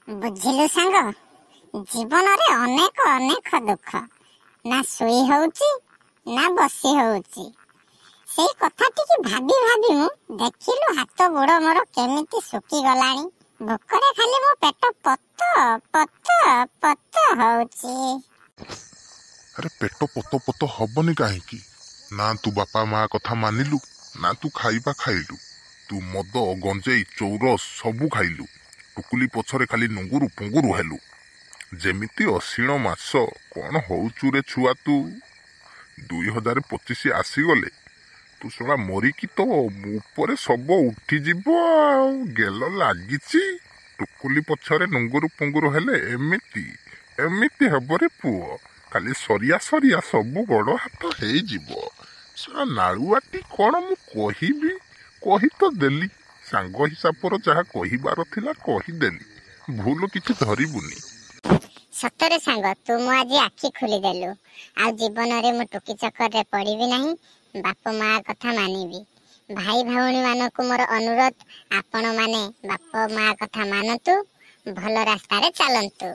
ବୁଝିଲୁ ସାଙ୍ଗ, ଜୀବନରେ ଅନେକ ଅନେକ ଦୁଃଖ, ନା ଶୋଇ ହଉଛି ନା ବସି ହଉଛି। ସେଇ କଥା ଟିକେ ଭାବି ଭାବି ମୁଁ ଦେଖିଲୁ ହାତ ଗୋଡ଼ ମୋର କେମିତି ଶୁଖିଗଲାଣି। ଭୋକରେ ଖାଲି ମୋ ପେଟ ପତ ପତ ପତ ହଉଛି। ଆରେ ପେଟ ପତ ପତ ହବନି କାହିଁକି? ନା ତୁ ବାପା ମା କଥା ମାନିଲୁ, ନା ତୁ ଖାଇବା ଖାଇଲୁ। ତୁ ମଦ ଗଞ୍ଜେଇ ଚୌରସ ସବୁ ଖାଇଲୁ। ଟୁକୁଲି ପଛରେ ଖାଲି ନୁଙ୍ଗୁରୁ ପୁଙ୍ଗୁରୁ ହେଲୁ। ଯେମିତି ଅଶିଣ ମାସ କଣ ହଉଛୁ ରେ ଛୁଆ ତୁ। 2025 ଆସିଗଲେ ତୁ ଶଳା ମରିକି ତ ଉପରେ ଶବ ଉଠିଯିବ ଆଉ। ଗେଲ ଲାଗିଛି। ଟୁକୁଲି ପଛରେ ନୁଙ୍ଗୁରୁ ପୁଙ୍ଗୁରୁ ହେଲେ ଏମିତି ହବରେ ପୁଅ। ଖାଲି ସରିଆ ସରିଆ ସବୁ ଗୋଡ଼ ହାତ ହେଇଯିବ। ଶଳା ନାଳୁଆଟି କଣ ମୁଁ କହିବି, କହି ତ ଦେଲି। ସାଙ୍ଗ ହିସାବର ଯାହା କହିବାର ଥିଲା କହିଦେଲି। ଭୁଲ କିଛି ଧରିବୁନି। ସତରେ ସାଙ୍ଗ, ତୁ ମୁଁ ଆଜି ଆଖି ଖୋଲିଦେଲୁ। ଆଉ ଜୀବନରେ ମୁଁ ଟୁକି ଚକରରେ ପଡ଼ିବି ନାହିଁ। ବାପ ମା କଥା ମାନିବି। ଭାଇ ଭଉଣୀ ମାନଙ୍କୁ ମୋର ଅନୁରୋଧ, ଆପଣ ମାନେ ବାପ ମା କଥା ମାନନ୍ତୁ, ଭଲ ରାସ୍ତାରେ ଚାଲନ୍ତୁ।